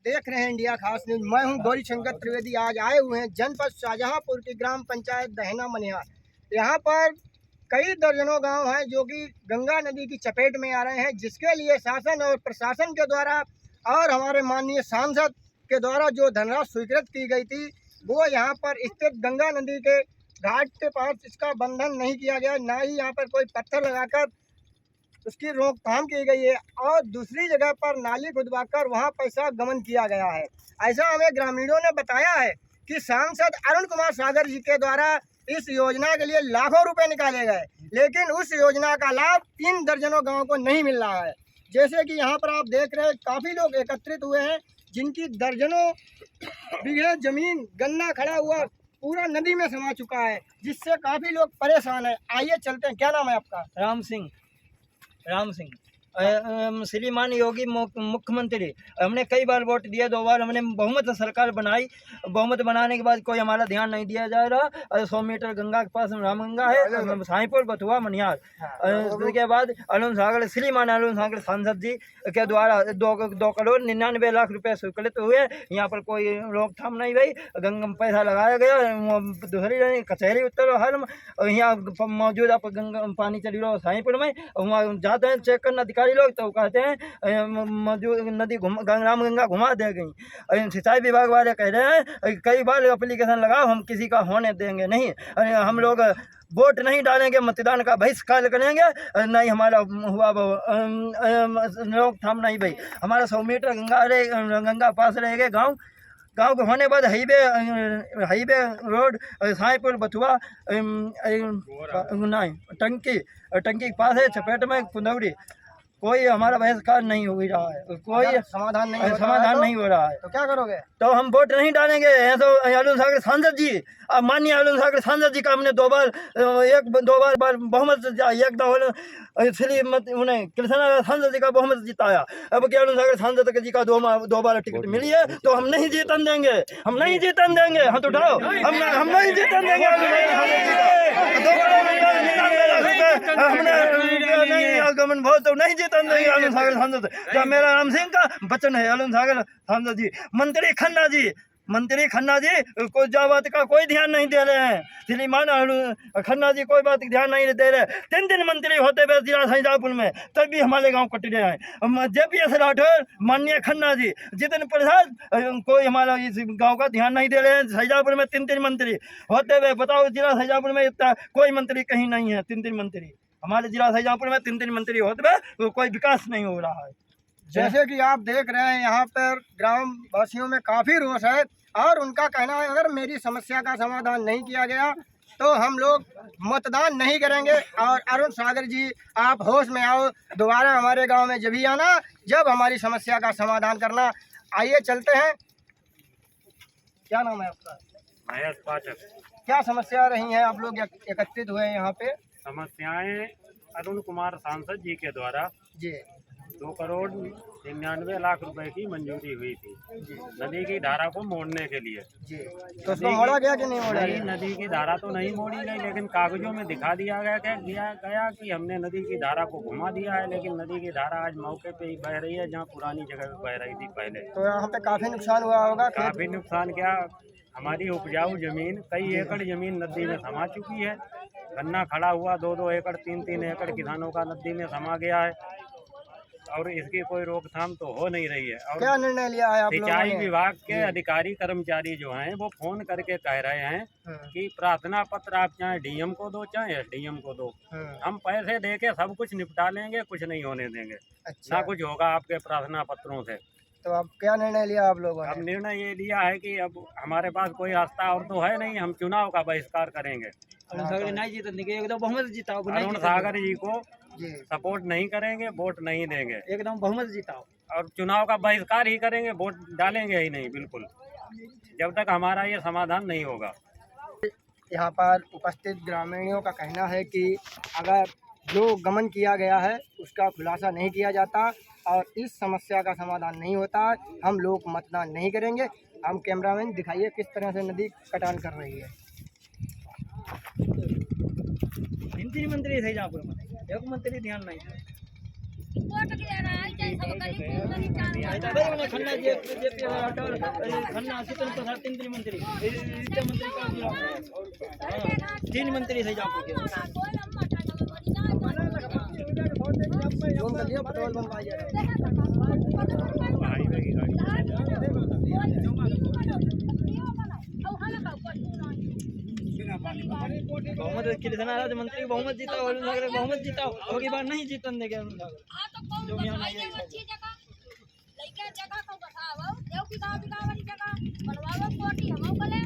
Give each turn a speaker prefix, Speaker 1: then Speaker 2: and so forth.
Speaker 1: देख रहे हैं इंडिया खास न्यूज। मैं हूं गौरी शंकर त्रिवेदी। आज आए हुए हैं जनपद शाहजहांपुर की ग्राम पंचायत दहना मनिहार। यहां पर कई दर्जनों गांव हैं जो कि गंगा नदी की चपेट में आ रहे हैं, जिसके लिए शासन और प्रशासन के द्वारा और हमारे माननीय सांसद के द्वारा जो धनराशि स्वीकृत की गई थी, वो यहाँ पर स्थित गंगा नदी के घाट के पास इसका बंधन नहीं किया गया, ना ही यहाँ पर कोई पत्थर लगाकर उसकी रोकथाम की गई है और दूसरी जगह पर नाली खुदवाकर वहां पैसा गमन किया गया है। ऐसा हमें ग्रामीणों ने बताया है कि सांसद अरुण कुमार सागर जी के द्वारा इस योजना के लिए लाखों रुपए निकाले गए, लेकिन उस योजना का लाभ 3 दर्जनों गांवों को नहीं मिल रहा है। जैसे कि यहाँ पर आप देख रहे हैं, काफ़ी लोग एकत्रित हुए हैं जिनकी दर्जनों बीघे जमीन गन्ना खड़ा हुआ पूरा नदी में समा चुका है, जिससे काफ़ी लोग परेशान है। आइए चलते हैं। क्या नाम है आपका?
Speaker 2: राम सिंह। श्रीमान योगी मुख्यमंत्री, हमने कई बार वोट दिया, 2 बार हमने बहुमत सरकार बनाई। बहुमत बनाने के बाद कोई हमारा ध्यान नहीं दिया जा रहा। 100 मीटर गंगा के पास रामगंगा है, साईपुर, बथुआ, मनिहार। उसके बाद श्रीमान अरुण सागर सांसद जी के द्वारा 2 करोड़ 99 लाख रुपए स्वीकृत हुए। यहाँ पर कोई रोकथाम नहीं भाई, गंगा पैसा लगाया गया। दूसरी कचहरी उत्तर हाल में यहाँ मौजूदा गंगा पानी चली रहा साईपुर में, वहाँ जाते हैं चेक करना अधिकारी लोग, तो कहते हैं मौजूद नदी रामगंगा घुमा दे गई। सिंचाई विभाग वाले कह रहे हैं कई बार एप्लीकेशन लगाओ, हम किसी का होने देंगे नहीं। हम लोग वोट नहीं डालेंगे, मतदान का बहिष्कार करेंगे, नहीं हमारा हुआ रोकथाम नहीं भाई। हमारा 100 मीटर गंगा पास रहेगा गांव के होने बाद हाईवे रोड साईपुर, बथुआ, टंकी के पास है, चपेट में कुंदौरी। कोई हमारा बहिष्कार नहीं हो रहा है, कोई समाधान नहीं हो रहा है।
Speaker 1: तो क्या करोगे?
Speaker 2: तो हम वोट नहीं डालेंगे। तो अरुण सागर सांसद जी, अब माननीय अरुण सागर सांसद जी का हमने 2 बार बहुमत, एक दफा उन्हें कृष्णा सांसद जी का बहुमत जिताया। अब क्या अरुण सागर सांसद जी का 2 बार टिकट मिली है, तो हम नहीं जीतन देंगे, हाथ उठाओ, हम नहीं जीतन देंगे। हमने बहुत तो नहीं जीतन देंगे अरुण सागर सांसद। क्या मेरा राम सिंह का वचन है। अरुण सागर सांसद जी, मंत्री खन्ना जी कोई बात का कोई ध्यान नहीं दे रहे हैं। श्रीमान खन्ना जी कोई बात ध्यान नहीं दे रहे। 3 मंत्री होते हुए जिला शाहजहांपुर में, तब भी हमारे गांव कट रहे हैं। JPS राठौर, माननीय खन्ना जी, जितिन प्रसाद, कोई हमारा इस गांव का ध्यान नहीं दे रहे हैं। शाहजहांपुर में 3 मंत्री होते हुए, बताओ जिला शाहजहांपुर में इतना कोई मंत्री कहीं नहीं है। 3 मंत्री हमारे जिला शाहजहांपुर में 3 मंत्री होते हुए कोई विकास नहीं हो रहा है।
Speaker 1: जैसे कि आप देख रहे हैं, यहाँ पर ग्राम वासियों में काफ़ी रोष है और उनका कहना है अगर मेरी समस्या का समाधान नहीं किया गया तो हम लोग मतदान नहीं करेंगे। और अरुण सागर जी, आप होश में आओ, दोबारा हमारे गांव में जब ही आना, जब हमारी समस्या का समाधान करना। आइए चलते हैं। क्या नाम है आपका?
Speaker 3: महेश पाठक।
Speaker 1: क्या समस्या रही है? आप लोग एकत्रित हुए हैं यहाँ पे।
Speaker 3: समस्याएं अरुण कुमार सांसद जी के द्वारा
Speaker 1: जी
Speaker 3: 2 करोड़ 99 लाख रुपए की मंजूरी हुई थी नदी की धारा को मोड़ने के लिए।
Speaker 1: जी, तो उसको मोड़ा गया कि नहीं मोड़ा
Speaker 3: नहीं,
Speaker 1: गया?
Speaker 3: नदी की धारा तो नहीं मोड़ी गई, लेकिन कागजों में दिखा दिया गया कि हमने नदी की धारा को घुमा दिया है, लेकिन नदी की धारा आज मौके पे ही बह रही है जहाँ पुरानी जगह पे बह रही थी पहले।
Speaker 1: तो यहाँ पे काफ़ी नुकसान हुआ होगा।
Speaker 3: काफी नुकसान क्या, हमारी उपजाऊ जमीन कई एकड़ जमीन नदी में समा चुकी है। गन्ना खड़ा हुआ 2-2 एकड़ 3-3 एकड़ किसानों का नदी में समा गया है और इसकी कोई रोकथाम तो हो नहीं रही है। और
Speaker 1: क्या निर्णय लिया है आप लोगों
Speaker 3: सिंचाई
Speaker 1: ने?
Speaker 3: विभाग के अधिकारी कर्मचारी जो हैं वो फोन करके कह रहे हैं कि प्रार्थना पत्र आप चाहे DM को दो चाहे SDM को दो, हम पैसे दे के सब कुछ निपटा लेंगे, कुछ नहीं होने देंगे।
Speaker 1: अच्छा,
Speaker 3: ना कुछ होगा आपके प्रार्थना पत्रों से।
Speaker 1: तो अब क्या निर्णय लिया आप लोगों
Speaker 3: अब
Speaker 1: ने?
Speaker 3: निर्णय ये लिया है कि अब हमारे पास कोई रास्ता और तो है नहीं, हम चुनाव का बहिष्कार करेंगे।
Speaker 2: अरुण सागर नहीं जीतने देंगे, एकदम बहुमत जिताओ।
Speaker 3: अरुण सागर जी को
Speaker 1: जी,
Speaker 3: सपोर्ट नहीं करेंगे, वोट नहीं देंगे,
Speaker 2: एकदम बहुमत जिताओ
Speaker 3: और चुनाव का बहिष्कार ही करेंगे, वोट डालेंगे ही नहीं बिल्कुल, जब तक हमारा ये समाधान नहीं होगा।
Speaker 1: यहाँ पर उपस्थित ग्रामीणों का कहना है कि अगर जो गमन किया गया है उसका खुलासा नहीं किया जाता और इस समस्या का समाधान नहीं होता, हम लोग मतदान नहीं करेंगे। हम कैमरामैन दिखाइए किस तरह से नदी कटान कर रही है।
Speaker 2: 3 मंत्री थे जहाँ पर, एक मंत्री ध्यान नहीं। भाई मैंने खन्ना जेपी राठौर खन्ना शीतल प्रसाद तीन मंत्री वित्त मंत्री का भी तीन मंत्री से जा
Speaker 1: जोन कर लिया पेट्रोल बनवा जा रहा है।
Speaker 3: हाईवे की गाड़ी
Speaker 2: बहुमत कृष्णा राज मंत्री बहुमत जीता और बहुमत जीता और की बार नहीं जीतन देगा जो यहाँ नहीं है
Speaker 4: जगह को बताओ देव की गाँव वाली जगह बनवाओ कोटी हम बोले